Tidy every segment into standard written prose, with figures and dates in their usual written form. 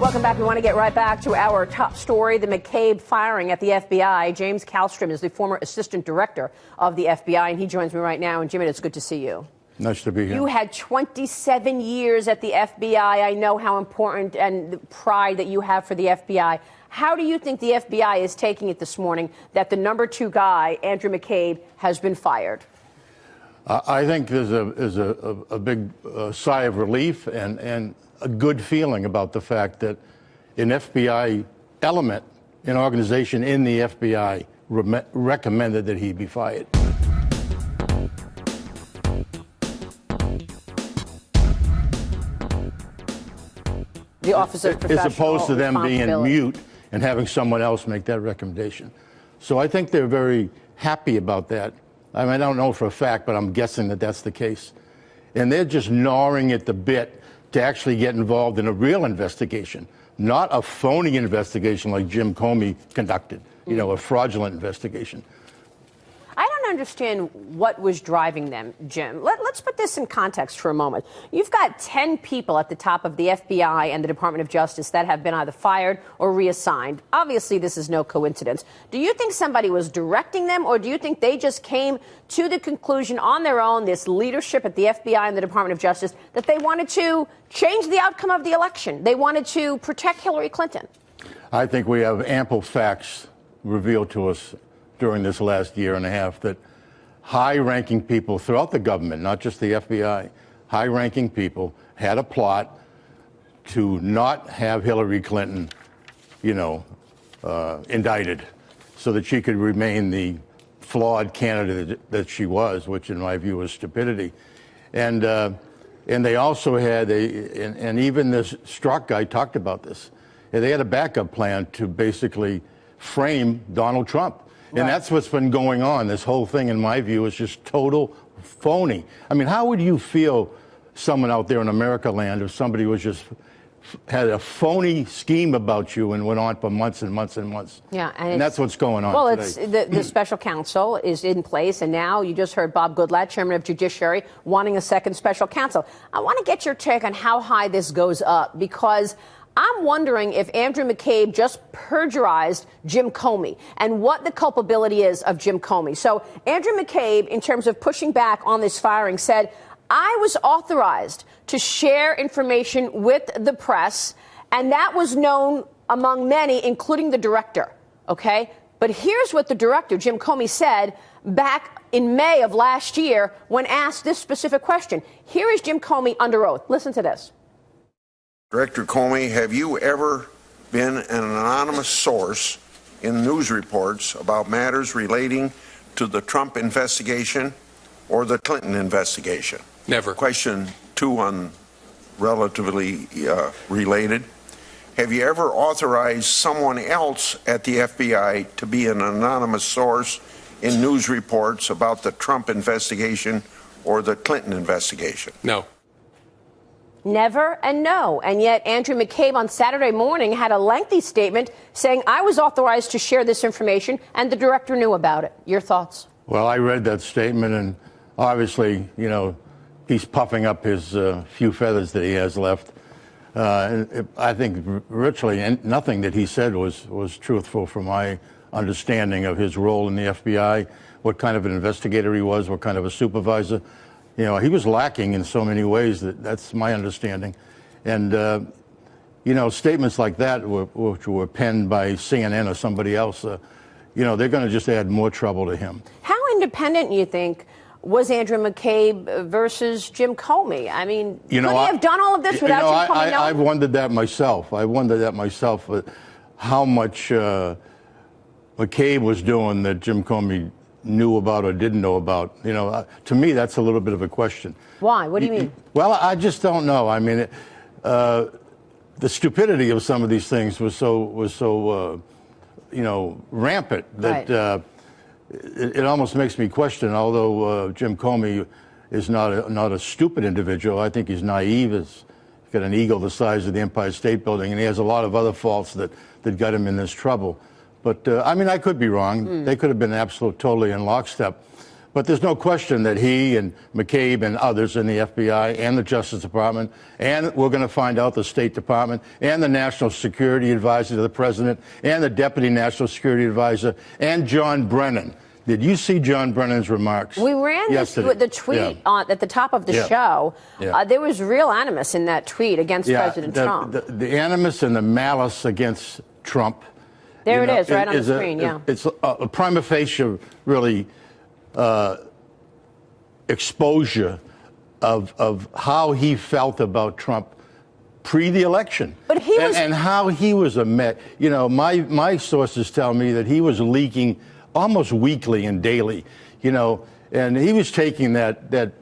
Welcome back. We want to get right back to our top story, the McCabe firing at the FBI. James Kallstrom is the former assistant director of the FBI, and he joins me right now. And, Jimmy, it's good to see you. Nice to be here. You had 27 years at the FBI. I know how important and the pride that you have for the FBI. How do you think the FBI is taking it this morning that the number 2 guy, Andrew McCabe, has been fired? I think there's a big sigh of relief and a good feeling about the fact that an FBI element, an organization in the FBI, recommended that he be fired. The Office of Professional As opposed to them being Responsibility. mute and having someone else make that recommendation. So I think they're very happy about that. I mean, I don't know for a fact, but I'm guessing that that's the case. And they're just gnawing at the bit to actually get involved in a real investigation, not a phony investigation like Jim Comey conducted, you know, a fraudulent investigation. I don't understand what was driving them, Jim. Let's put this in context for a moment. You've got 10 people at the top of the FBI and the Department of Justice that have been either fired or reassigned. Obviously, this is no coincidence. Do you think somebody was directing them, or do you think they just came to the conclusion on their own, this leadership at the FBI and the Department of Justice, that they wanted to change the outcome of the election? They wanted to protect Hillary Clinton? I think we have ample facts revealed to us during this last year and a half that high-ranking people throughout the government, not just the FBI, high-ranking people had a plot to not have Hillary Clinton, you know, indicted so that she could remain the flawed candidate that she was, which in my view was stupidity. And they also had and even this Strzok guy talked about this. They had a backup plan to basically frame Donald Trump. And that's what's been going on. This whole thing, in my view, is just total phony. I mean, how would you feel, someone out there in America land, if somebody was just had a phony scheme about you and went on for months and months and months? Yeah, and that's what's going on. Well, today. the special counsel is in place, and now you just heard Bob Goodlatte, chairman of Judiciary, wanting a second special counsel. I want to get your take on how high this goes up, because I'm wondering if Andrew McCabe just perjurized Jim Comey and what the culpability is of Jim Comey. So Andrew McCabe, in terms of pushing back on this firing, said, I was authorized to share information with the press, and that was known among many, including the director. OK, but here's what the director, Jim Comey, said back in May of last year when asked this specific question. Here is Jim Comey under oath. Listen to this. Director Comey, have you ever been an anonymous source in news reports about matters relating to the Trump investigation or the Clinton investigation? Never. Question 2 on relatively related. Have you ever authorized someone else at the FBI to be an anonymous source in news reports about the Trump investigation or the Clinton investigation? No. Never and no. And yet Andrew McCabe on Saturday morning had a lengthy statement saying, I was authorized to share this information and the director knew about it. Your thoughts? Well, I read that statement, and obviously, you know, he's puffing up his few feathers that he has left. I think virtually nothing that he said was truthful from my understanding of his role in the FBI, what kind of an investigator he was, what kind of a supervisor. You know, he was lacking in so many ways. That's my understanding. And, you know, statements like that, which were penned by CNN or somebody else, you know, they're going to just add more trouble to him. How independent, you think, was Andrew McCabe versus Jim Comey? I mean, could he have done all of this without Jim Comey knowing? I've wondered that myself. How much McCabe was doing that Jim Comey knew about or didn't know about. You know, to me, that's a little bit of a question. Why? What do you mean? Well, I just don't know. I mean, the stupidity of some of these things was so you know, rampant that it almost makes me question. Although Jim Comey is not a stupid individual, I think he's naive. He's got an ego the size of the Empire State Building, and he has a lot of other faults that got him in this trouble. But, I mean, I could be wrong. They could have been totally in lockstep. But there's no question that he and McCabe and others in the FBI and the Justice Department, and we're going to find out the State Department and the National Security Advisor to the President and the Deputy National Security Advisor and John Brennan. Did you see John Brennan's remarks? We ran the tweet at the top of the show. There was real animus in that tweet against President Trump. The animus and the malice against Trump. There it is, right on the screen, It's a prima facie, really, exposure of how he felt about Trump pre the election. But he was, and how he was my sources tell me that he was leaking almost weekly and daily, and he was taking that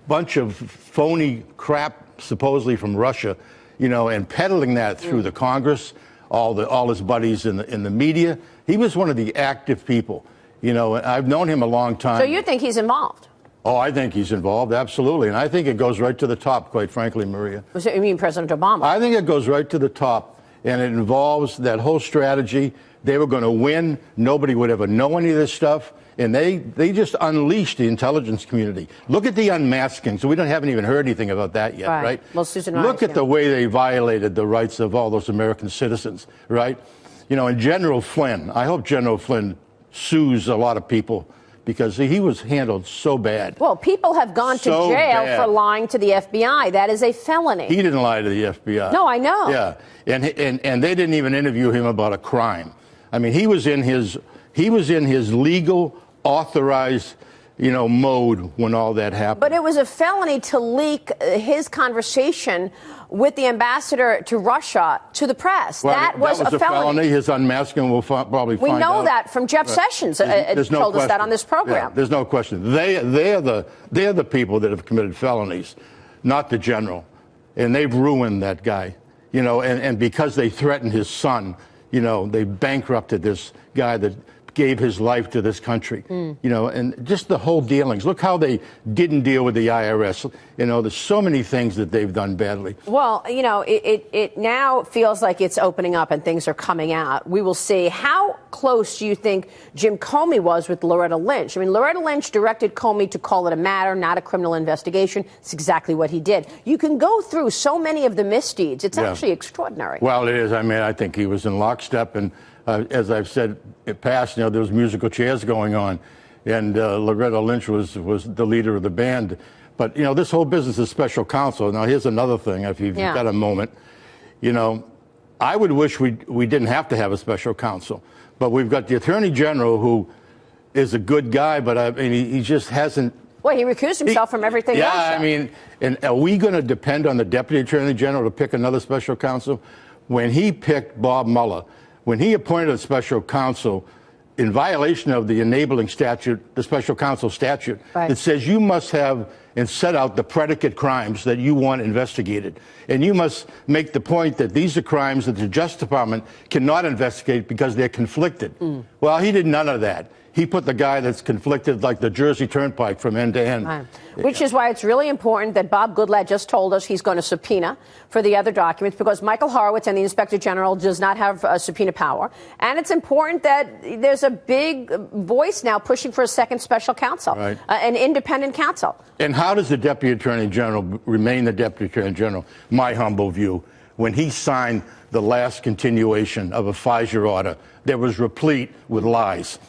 bunch of phony crap supposedly from Russia, and peddling that through the Congress, all his buddies in the media. He was one of the active people. I've known him a long time. So you think he's involved? Oh, I think he's involved, absolutely. And I think it goes right to the top, quite frankly, Maria. So you mean President Obama? I think it goes right to the top, and it involves that whole strategy. They were going to win. Nobody would ever know any of this stuff. And they just unleashed the intelligence community. Look at the unmasking. So we haven't even heard anything about that yet, right? Well, Susan Look at the way they violated the rights of all those American citizens, right? And General Flynn, I hope General Flynn sues a lot of people because he was handled so bad. Well, people have gone to jail for lying to the FBI. That is a felony. He didn't lie to the FBI. No, I know. Yeah, and they didn't even interview him about a crime. I mean, he was in his legal, authorized, mode when all that happened. But it was a felony to leak his conversation with the ambassador to Russia to the press. Well, that was a felony. His unmasking will probably find out. We know that from Jeff Sessions. Told us that on this program. Yeah, there's no question. They're the people that have committed felonies, not the general, and they've ruined that guy. And because they threatened his son, they bankrupted this guy that gave his life to this country, and just the whole dealings. Look how they didn't deal with the IRS. There's so many things that they've done badly. Well, it now feels like it's opening up and things are coming out. We will see. How close do you think Jim Comey was with Loretta Lynch? I mean, Loretta Lynch directed Comey to call it a matter, not a criminal investigation. It's exactly what he did. You can go through so many of the misdeeds. It's actually extraordinary. Well, it is. I mean, I think he was in lockstep, and as I've said in past, there was musical chairs going on, and Loretta Lynch was the leader of the band. But, this whole business is special counsel. Now, here's another thing, if you've got a moment. I would wish we didn't have to have a special counsel. But we've got the Attorney General, who is a good guy, but he just hasn't. Well, he recused himself from everything else. Yeah, I mean, and are we going to depend on the Deputy Attorney General to pick another special counsel? When he picked Bob Mueller, when he appointed a special counsel in violation of the enabling statute, the special counsel statute, that says you must have and set out the predicate crimes that you want investigated. And you must make the point that these are crimes that the Justice Department cannot investigate because they're conflicted. Well, he did none of that. He put the guy that's conflicted like the Jersey Turnpike from end to end. Which is why it's really important that Bob Goodlatte just told us he's going to subpoena for the other documents, because Michael Horowitz and the Inspector General does not have subpoena power. And it's important that there's a big voice now pushing for a second special counsel, an independent counsel. And how does the Deputy Attorney General remain the Deputy Attorney General? My humble view, when he signed the last continuation of a FISA order that was replete with lies.